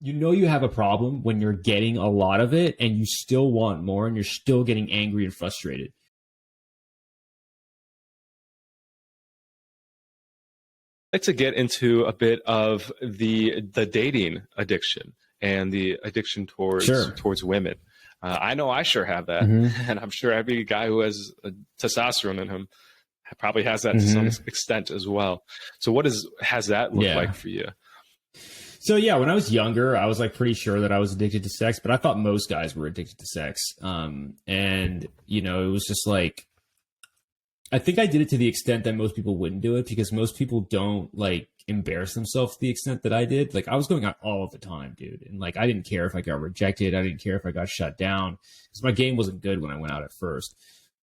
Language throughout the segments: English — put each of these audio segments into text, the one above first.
You know you have a problem when you're getting a lot of it and you still want more and you're still getting angry and frustrated. Like to get into a bit of the dating addiction and the addiction Sure. towards women. I know I sure have that, Mm-hmm. and I'm sure every guy who has testosterone in him probably has that to some Mm-hmm. extent as well. So, has that looked like Yeah. for you? So yeah, when I was younger, I was like pretty sure that I was addicted to sex, but I thought most guys were addicted to sex. And you know, it was just like I think I did it to the extent that most people wouldn't do it because most people don't like embarrass themselves to the extent that I did. Like I was going out all of the time, dude. And like I didn't care if I got rejected. I didn't care if I got shut down because my game wasn't good when I went out at first.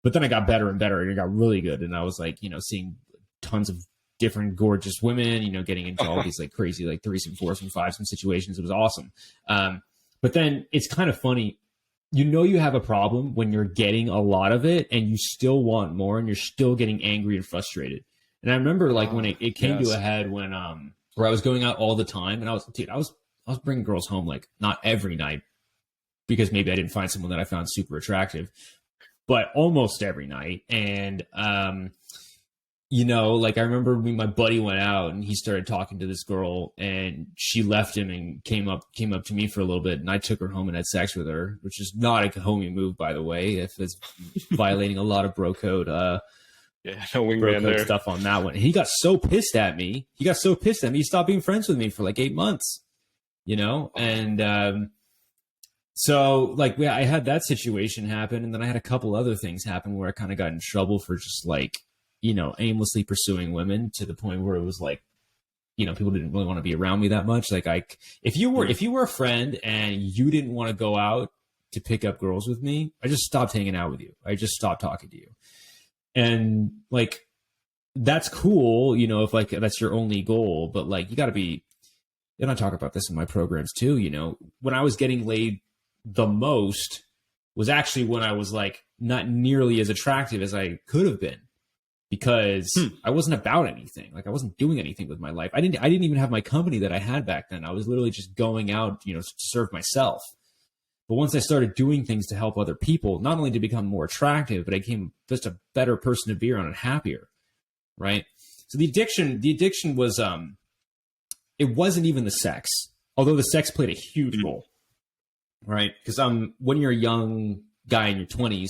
But then I got better and better and it got really good. And I was like, you know, seeing tons of different gorgeous women, you know, getting into all these like crazy like threes and fours and fives and situations. It was awesome. But then it's kind of funny, you know you have a problem when you're getting a lot of it and you still want more and you're still getting angry and frustrated. And I remember like when it came to a head when where I was going out all the time and I was bringing girls home like not every night because maybe I didn't find someone that I found super attractive, but almost every night. And you know, like I remember my buddy went out and he started talking to this girl and she left him and came up to me for a little bit and I took her home and had sex with her, which is not a homie move, by the way, if it's violating a lot of bro code, No wingman bro code there. stuff on that one. And he got so pissed at me. He stopped being friends with me for like 8 months, you know? And, so like I had that situation happen and then I had a couple other things happen where I kind of got in trouble for just like, you know, aimlessly pursuing women to the point where it was like, you know, people didn't really want to be around me that much. Like if you were a friend and you didn't want to go out to pick up girls with me, I just stopped hanging out with you. I just stopped talking to you. And like, that's cool, you know, if like that's your only goal, but like you gotta be, and I talk about this in my programs too, you know, when I was getting laid the most was actually when I was like not nearly as attractive as I could have been. Because I wasn't about anything. Like I wasn't doing anything with my life. I didn't even have my company that I had back then. I was literally just going out, you know, to serve myself. But once I started doing things to help other people, not only to become more attractive, but I became just a better person to be around and happier. Right. So the addiction was, it wasn't even the sex, although the sex played a huge role. Right. Because when you're a young guy in your 20s,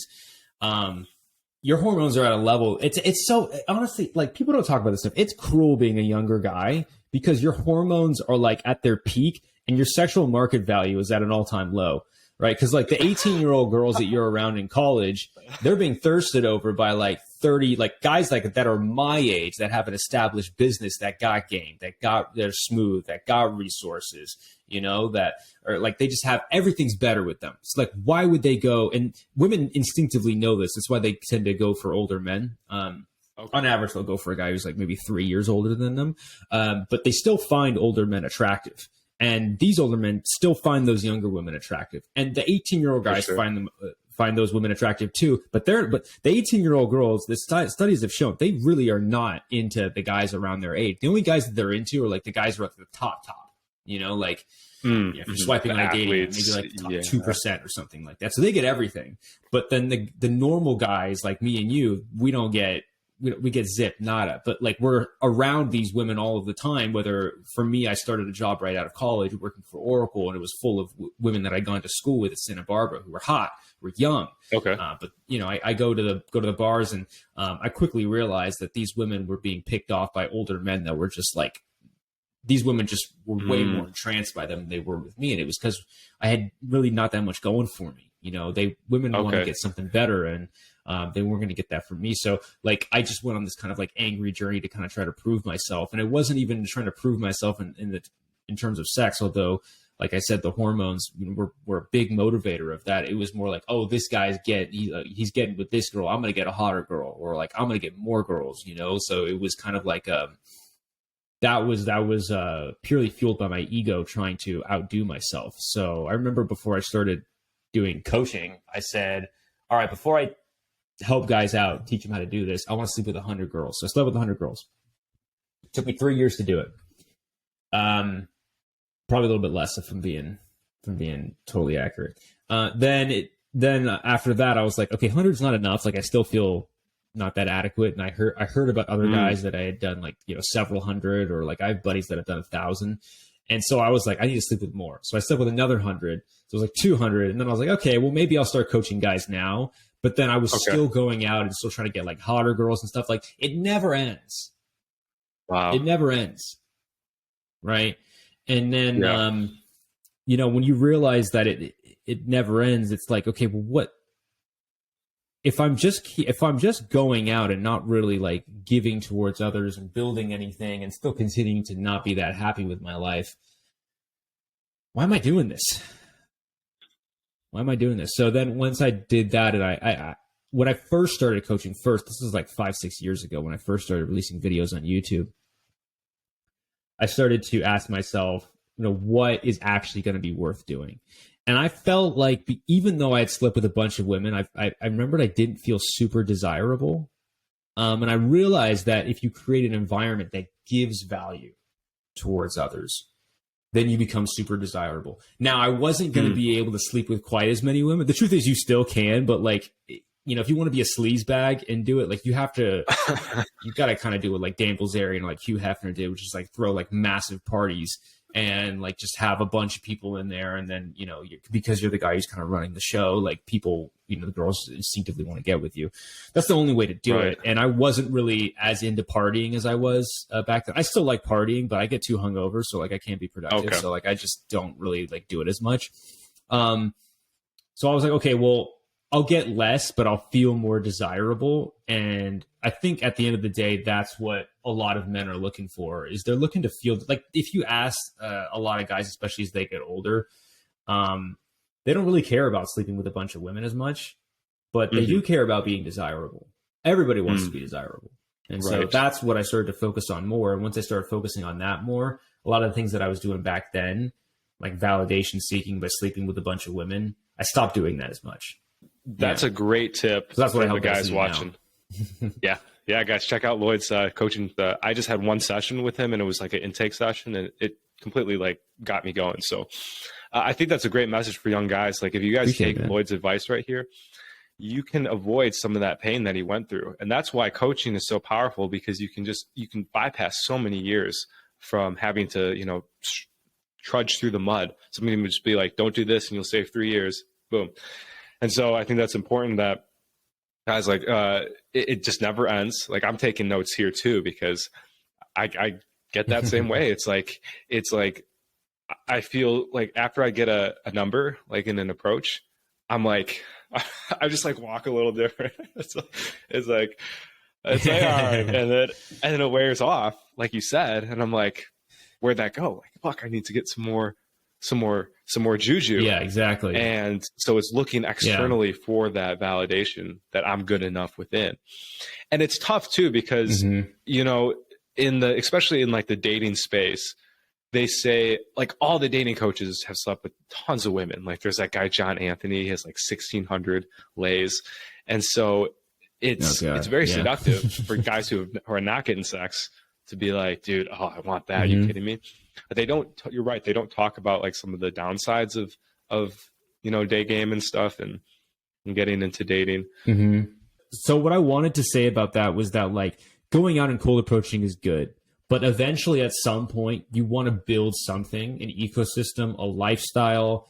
your hormones are at a level. It's so honestly, like people don't talk about this stuff. It's cruel being a younger guy because your hormones are like at their peak and your sexual market value is at an all-time low, right? Because like the 18-year-old girls that you're around in college, they're being thirsted over by like 30, like guys like that are my age that have an established business that got game, they're smooth, that got resources, you know, that or like they just have everything's better with them. It's like, why would they go? And women instinctively know this. That's why they tend to go for older men. On average, they'll go for a guy who's like maybe 3 years older than them. But they still find older men attractive. And these older men still find those younger women attractive. And the 18-year-old guys find those women attractive too. But the 18-year-old girls, the studies have shown they really are not into the guys around their age. The only guys that they're into are like the guys who are at the top, you know, like if you're swiping on a dating, maybe like top 2% or something like that. So they get everything. But then the normal guys like me and you, we don't get, we get zip, nada. But like we're around these women all of the time. Whether for me, I started a job right out of college working for Oracle, and it was full of women that I'd gone to school with at Santa Barbara who were hot, were young. Okay. But you know, I go to the bars, and I quickly realized that these women were being picked off by older men that were just like, these women just were way more entranced by them than they were with me. And it was because I had really not that much going for me. You know, women want to get something better, and they weren't going to get that from me. So like, I just went on this kind of like angry journey to kind of try to prove myself. And it wasn't even trying to prove myself in terms of sex, although like I said, the hormones were a big motivator of that. It was more like, oh, this guy's he's getting with this girl, I'm going to get a hotter girl, or like, I'm going to get more girls, you know? So it was kind of like, that was purely fueled by my ego trying to outdo myself. So I remember before I started doing coaching, I said, all right, before I help guys out, teach them how to do this, I want to sleep with 100 girls. So I slept with 100 girls. It took me 3 years to do it. Probably a little bit less if I'm being totally accurate. Then after that, I was like, okay, 100's not enough. Like I still feel not that adequate. And I heard about other guys that I had done like, several hundred, or like I have buddies that have done 1,000. And so I was like, I need to sleep with more. So I slept with another 100. So it was like 200. And then I was like, okay, well, maybe I'll start coaching guys now. But then I was still going out and still trying to get like hotter girls and stuff. Like it never ends. Wow. It never ends. Right. And then, when you realize that it never ends, it's like, okay, well, what if I'm just going out and not really like giving towards others and building anything and still continuing to not be that happy with my life? Why am I doing this? Why am I doing this? So then once I did that, and I when I first started coaching this was like 5-6 years ago when I first started releasing videos on YouTube, I started to ask myself, what is actually going to be worth doing? And I felt like even though I had slept with a bunch of women, I remembered I didn't feel super desirable. And I realized that if you create an environment that gives value towards others, then you become super desirable. Now, I wasn't going to be able to sleep with quite as many women. The truth is you still can, but like, if you want to be a sleaze bag and do it, like you got to kind of do what like Dan Bilzerian and like Hugh Hefner did, which is like throw like massive parties and like just have a bunch of people in there. And then, because you're the guy who's kind of running the show, like people, the girls instinctively want to get with you. That's the only way to do it. And I wasn't really as into partying as I was back then. I still like partying, but I get too hungover. So like I can't be productive. So like I just don't really like do it as much. So I was like, okay, well, I'll get less, but I'll feel more desirable. And I think at the end of the day, that's what a lot of men are looking for, is they're looking to feel like, if you ask a lot of guys, especially as they get older, they don't really care about sleeping with a bunch of women as much, but they do care about being desirable. Everybody wants to be desirable. And so that's what I started to focus on more. And once I started focusing on that more, a lot of the things that I was doing back then, like validation seeking by sleeping with a bunch of women, I stopped doing that as much. That's a great tip. So that's what I help the guys watching. Yeah, guys, check out Lloyd's coaching. I just had one session with him, and it was like an intake session, and it completely like got me going. So I think that's a great message for young guys. Like if you guys take Lloyd's advice right here, you can avoid some of that pain that he went through, and that's why coaching is so powerful, because you can bypass so many years from having to trudge through the mud. Somebody would just be like, "Don't do this, and you'll save 3 years." Boom. And so I think that's important that guys like, it just never ends. Like I'm taking notes here too, because I get that same way. It's like, I feel like after I get a number, like in an approach, I'm like, I just like walk a little different. It's like, all right. And then it wears off, like you said. And I'm like, where'd that go? Like, fuck, I need to get some more juju. Yeah, exactly. And so it's looking externally for that validation that I'm good enough within. And it's tough too, because, especially in like the dating space, they say like all the dating coaches have slept with tons of women. Like there's that guy, John Anthony, he has like 1,600 lays. And so it's very seductive for guys who are not getting sex to be like, dude, oh, I want that. Are you kidding me? But they don't, you're right. They don't talk about like some of the downsides of day game and stuff and getting into dating. So what I wanted to say about that was that like going out and cold approaching is good, but eventually at some point you want to build something, an ecosystem, a lifestyle,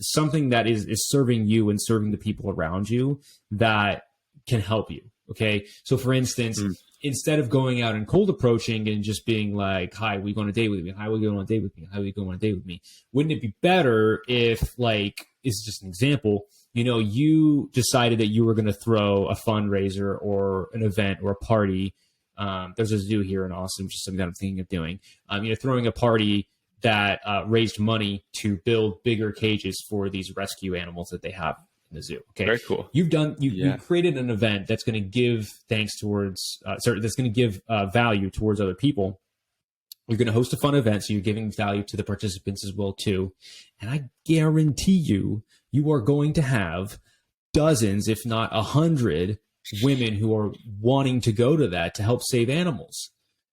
something that is serving you and serving the people around you that can help you. Okay. So for instance, instead of going out and cold approaching and just being like, hi, we going on a date with me? Hi, we going on a date with me? Hi, we going on a date with me? Wouldn't it be better if, like, it's just an example, you decided that you were going to throw a fundraiser or an event or a party. There's a zoo here in Austin, which is something that I'm thinking of doing. Throwing a party that raised money to build bigger cages for these rescue animals that they have in the zoo. Okay. Very cool. You've created an event that's going to give that's going to give value towards other people. You're going to host a fun event, so you're giving value to the participants as well too. And I guarantee you are going to have dozens, if not 100, women who are wanting to go to that to help save animals.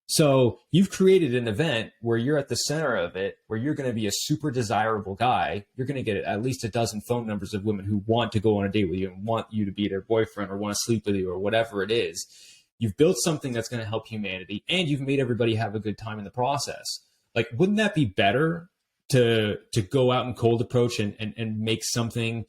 So you've created an event where you're at the center of it, where you're going to be a super desirable guy. You're going to get at least a dozen phone numbers of women who want to go on a date with you and want you to be their boyfriend or want to sleep with you or whatever it is. You've built something that's going to help humanity, and you've made everybody have a good time in the process. Like, wouldn't that be better to go out and cold approach and make something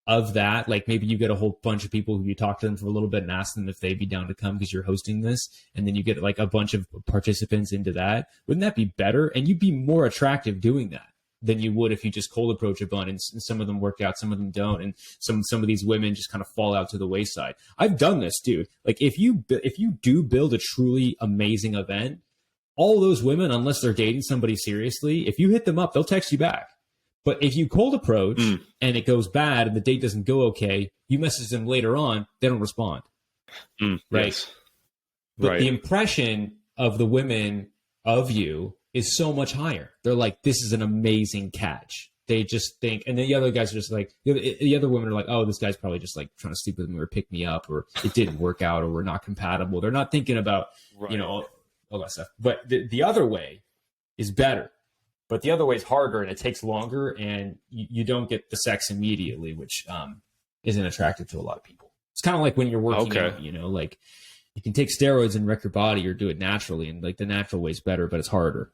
of that? Like, maybe you get a whole bunch of people who you talk to them for a little bit and ask them if they'd be down to come because you're hosting this, and then you get like a bunch of participants into that. Wouldn't that be better? And you'd be more attractive doing that than you would if you just cold approach a bunch, and some of them work out, some of them don't, and some of these women just kind of fall out to the wayside. I've done this, dude. Like, if you do build a truly amazing event, all those women, unless they're dating somebody seriously, if you hit them up, they'll text you back. But if you cold approach and it goes bad and the date doesn't go okay, you message them later on, they don't respond. Right. Yes. But right. The impression of the women of you is so much higher. They're like, this is an amazing catch. They just think, and then the other guys are just like, the other women are like, oh, this guy's probably just like trying to sleep with me or pick me up, or it didn't work out, or we're not compatible. They're not thinking about, you know, all that stuff. But the other way is better. But the other way is harder, and it takes longer, and you don't get the sex immediately, which isn't attractive to a lot of people. It's kind of like when you're working out, you know, like you can take steroids and wreck your body or do it naturally, and like the natural way is better, but it's harder.